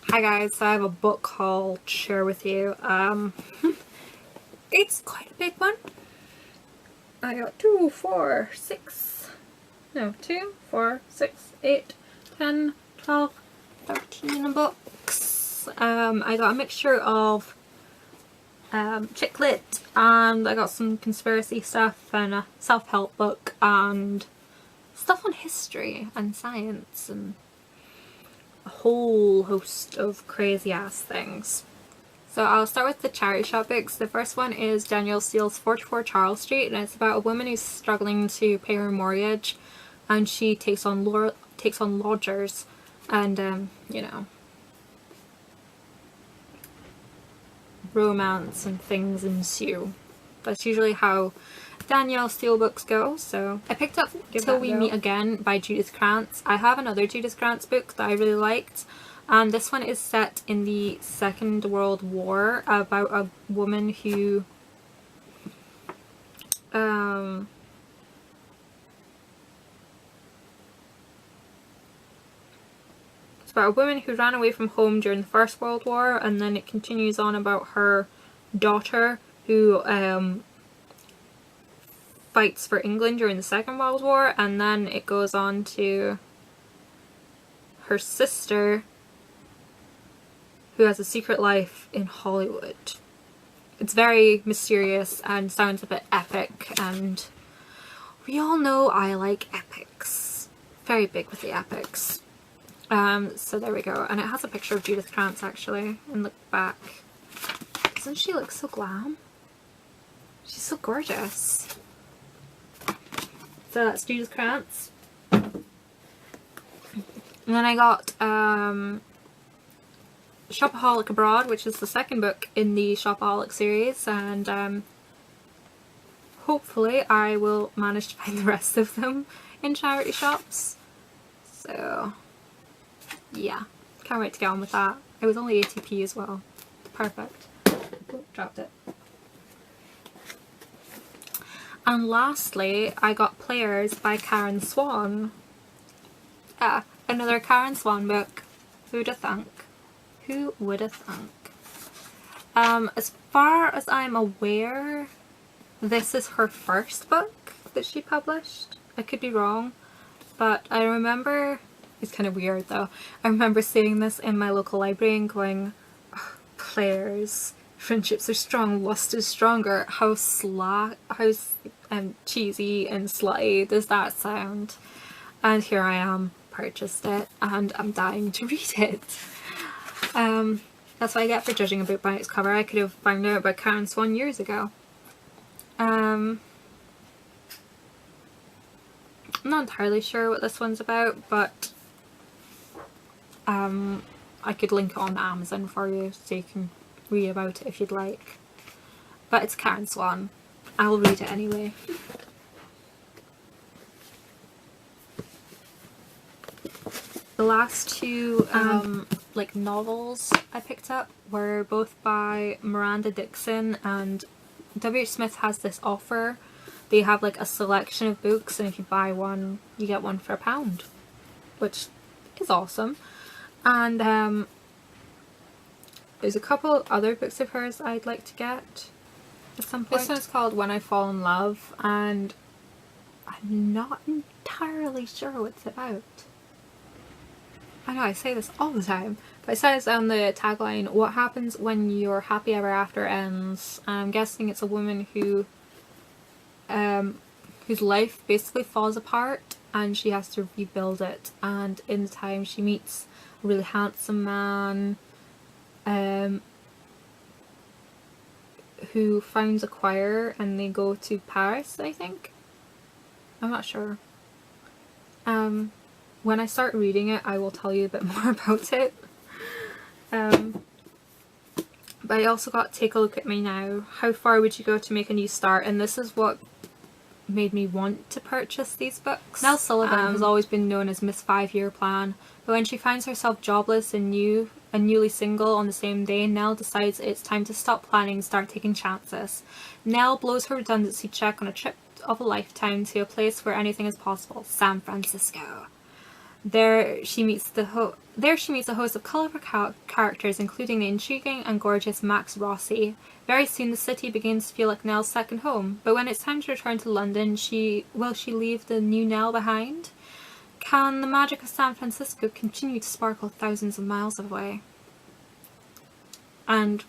Hi guys, so I have a book haul to share with you. It's quite a big one. I got 2, 4, 6, no, 2, 4, 6, 8, 10, 12, 13 books. I got a mixture of chick lit, and I got some conspiracy stuff and a self-help book and stuff on history and science and a whole host of crazy ass things. So I'll start with the charity shop books. The first one is Danielle Steele's 44 Charles Street, and it's about a woman who's struggling to pay her mortgage, and she takes on lodgers, and you know, romance and things ensue. That's usually how Danielle Steele books go. So I picked up Till We Meet Again by Judith Krantz. I have another Judith Krantz book that I really liked, and this one is set in the Second World War, about a woman who it's about a woman who ran away from home during the First World War, and then it continues on about her daughter who fights for England during the Second World War, and then it goes on to her sister who has a secret life in Hollywood. It's very mysterious and sounds a bit epic, and we all know I like epics. Very big with the epics. So there we go, and it has a picture of Judith Krantz actually in the back. Doesn't she look so glam? She's so gorgeous. So that's Judith Krantz. And then I got Shopaholic Abroad, which is the second book in the Shopaholic series, and hopefully I will manage to find the rest of them in charity shops. So yeah, can't wait to get on with that. It was only 80p as well. Perfect. Oh, dropped it. And lastly, I got Players by Karen Swan. Yeah, another Karen Swan book. Who'da thunk? Who woulda thunk? As far as I'm aware, this is her first book that she published. I could be wrong, but I remember, it's kind of weird though, I remember seeing this in my local library and going, oh, Players, friendships are strong, lust is stronger. How cheesy and slutty does that sound? And here I am, purchased it, and I'm dying to read it. That's what I get for judging a book by its cover. I could have found out about Karen Swan years ago. I'm not entirely sure what this one's about, but I could link it on Amazon for you so you can read about it if you'd like. But it's Karen Swan. I'll read it anyway. The last two like novels I picked up were both by Miranda Dixon, and W.H. Smith has this offer. They have like a selection of books, and if you buy one you get one for £1, which is awesome. And there's a couple other books of hers I'd like to get at some point. This one's called When I Fall in Love, and I'm not entirely sure what it's about. I know I say this all the time, but it says on the tagline, what happens when your happy ever after ends? And I'm guessing it's a woman who whose life basically falls apart and she has to rebuild it, and in the time she meets a really handsome man who founds a choir, and they go to Paris, I think. I'm not sure. When I start reading it, I will tell you a bit more about it. But I also got Take a Look at Me Now. How far would you go to make a new start? And this is what made me want to purchase these books. Nell Sullivan has always been known as Miss 5-Year Plan, but when she finds herself jobless and newly single on the same day, Nell decides it's time to stop planning and start taking chances. Nell blows her redundancy check on a trip of a lifetime to a place where anything is possible, San Francisco. There she meets a host of colourful characters, including the intriguing and gorgeous Max Rossi. Very soon the city begins to feel like Nell's second home, but when it's time to return to London, will she leave the new Nell behind? Can the magic of San Francisco continue to sparkle thousands of miles away? And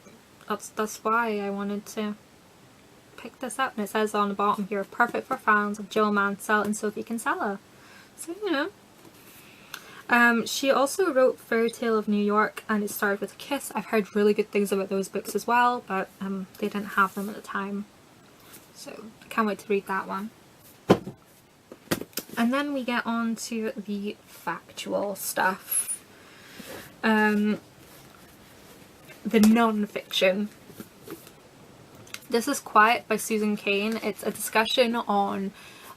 that's why I wanted to pick this up. And it says on the bottom here, perfect for fans of Joe Mansell and Sophie Kinsella. So, you know. She also wrote Fairy Tale of New York and It Started with a Kiss. I've heard really good things about those books as well, but they didn't have them at the time. So I can't wait to read that one. And then we get on to the factual stuff. The non-fiction. This is Quiet by Susan Cain. It's a discussion on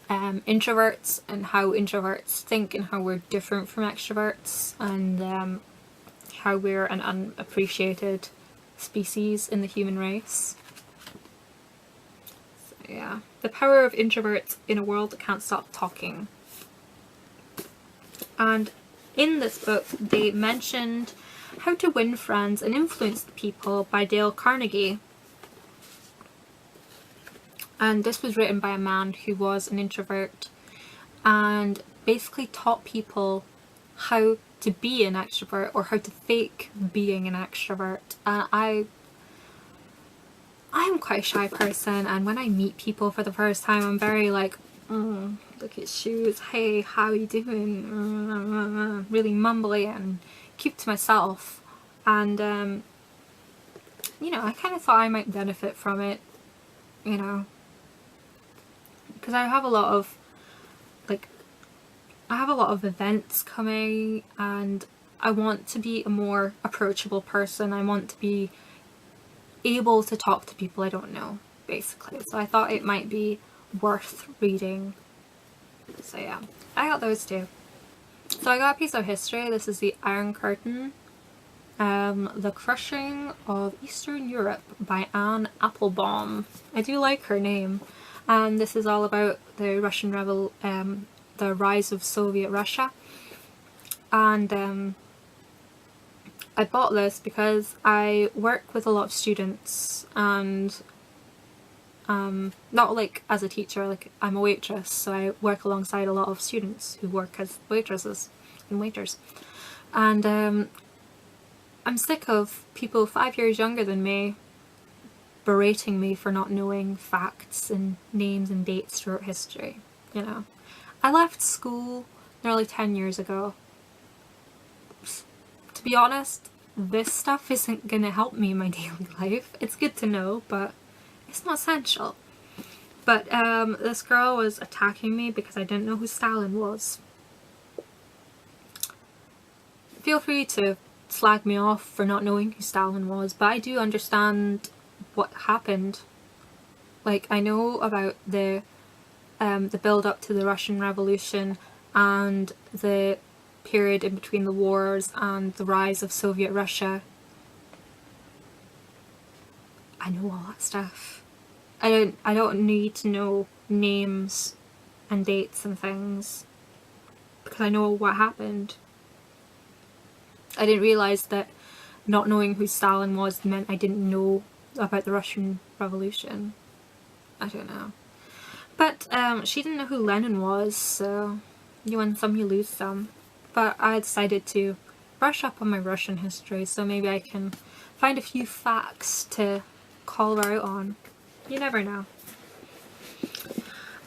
introverts and how introverts think and how we're different from extroverts, and how we're an unappreciated species in the human race. So yeah, the power of introverts in a world that can't stop talking. And in this book they mentioned How to Win Friends and Influence People by Dale Carnegie. And this was written by a man who was an introvert and basically taught people how to be an extrovert or how to fake being an extrovert. And I'm quite a shy person, and when I meet people for the first time I'm very like, look at shoes, hey, how you doing? Really mumbly and keep to myself. And you know, I kind of thought I might benefit from it, you know. Because I have a lot of events coming and I want to be a more approachable person. I want to be able to talk to people I don't know, basically. So I thought it might be worth reading. So yeah, I got those two. So I got a piece of history. This is The Iron Curtain. The Crushing of Eastern Europe by Anne Applebaum. I do like her name. And this is all about the Russian the rise of Soviet Russia. And I bought this because I work with a lot of students, and not like as a teacher, like I'm a waitress, so I work alongside a lot of students who work as waitresses and waiters. And I'm sick of people 5 years younger than me berating me for not knowing facts and names and dates throughout history, you know. I left school nearly 10 years ago. To be honest, this stuff isn't gonna help me in my daily life. It's good to know, but it's not essential. But this girl was attacking me because I didn't know who Stalin was. Feel free to slag me off for not knowing who Stalin was, but I do understand what happened. Like, I know about the build up to the Russian Revolution and the period in between the wars and the rise of Soviet Russia. I know all that stuff. I don't need to know names and dates and things because I know what happened. I didn't realise that not knowing who Stalin was meant I didn't know about the Russian Revolution. I don't know. But she didn't know who Lenin was, so you win some, you lose some. But I decided to brush up on my Russian history, so maybe I can find a few facts to call her out on. You never know.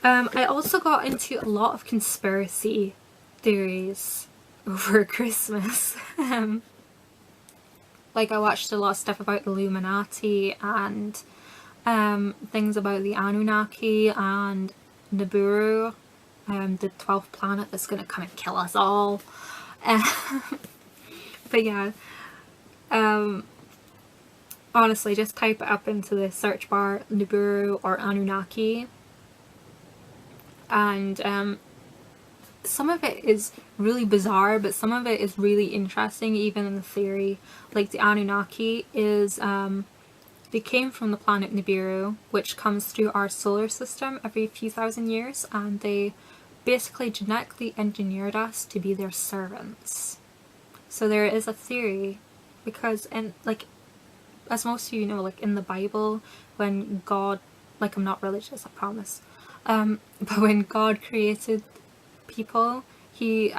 I also got into a lot of conspiracy theories over Christmas. Like, I watched a lot of stuff about the Illuminati and things about the Anunnaki and Nibiru, the 12th planet that's going to come and kill us all. But yeah, honestly, just type it up into the search bar, Nibiru or Anunnaki, and some of it is really bizarre, but some of it is really interesting, even in the theory. Like, the Anunnaki is, they came from the planet Nibiru, which comes through our solar system every few thousand years, and they basically genetically engineered us to be their servants. So there is a theory, because as most of you know, like in the Bible, when God, like, I'm not religious, I promise, but when God created people, he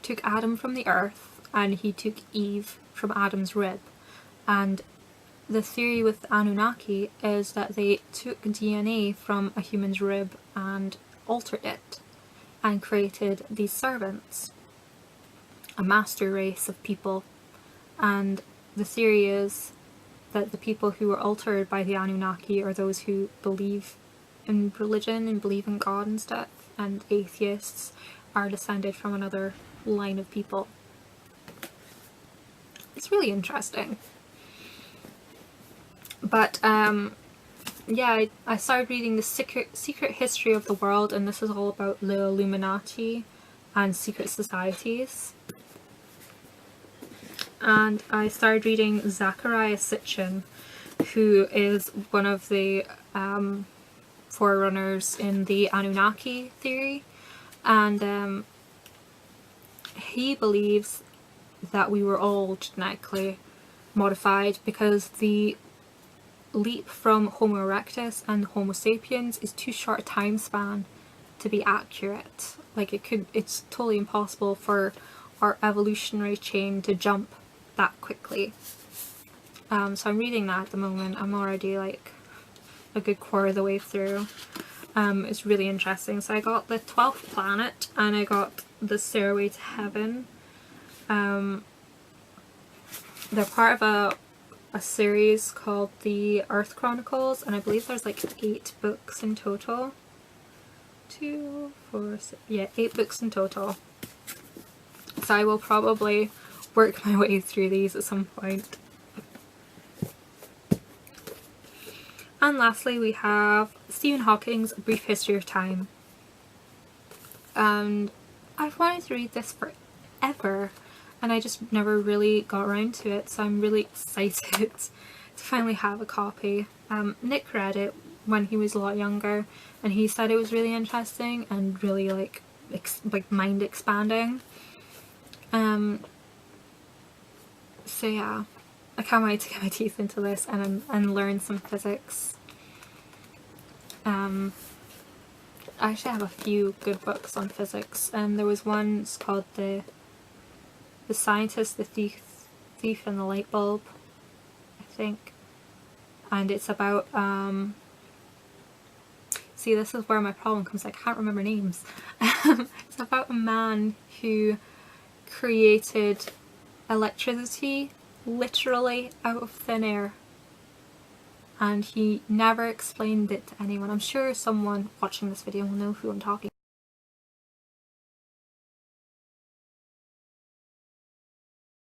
took Adam from the earth and he took Eve from Adam's rib. And the theory with the Anunnaki is that they took DNA from a human's rib and altered it and created these servants, a master race of people. And the theory is that the people who were altered by the Anunnaki are those who believe in religion and believe in God and stuff, and atheists are descended from another line of people. It's really interesting. But yeah, I started reading The Secret History of the World, and this is all about the Illuminati and secret societies. And I started reading Zecharia Sitchin, who is one of the forerunners in the Anunnaki theory, and he believes that we were all genetically modified because the leap from Homo erectus and Homo sapiens is too short a time span to be accurate. Like, it's totally impossible for our evolutionary chain to jump that quickly. So I'm reading that at the moment. I'm already like a good quarter of the way through. It's really interesting. So I got the 12th planet and I got the Stairway to Heaven. They're part of a series called the Earth Chronicles, and I believe there's like 8 books in total. 2, 4, 6, yeah, 8 books in total. So I will probably work my way through these at some point. And lastly we have Stephen Hawking's A Brief History of Time. And I've wanted to read this forever, and I just never really got around to it, so I'm really excited to finally have a copy. Nick read it when he was a lot younger, and he said it was really interesting and really like mind expanding. So yeah, I can't wait to get my teeth into this and learn some physics. I actually have a few good books on physics, and there was one, it's called The Scientist, the Thief and the Light Bulb, I think. And it's about, see, this is where my problem comes, I can't remember names. It's about a man who created electricity literally out of thin air, and he never explained it to anyone. I'm sure someone watching this video will know who I'm talking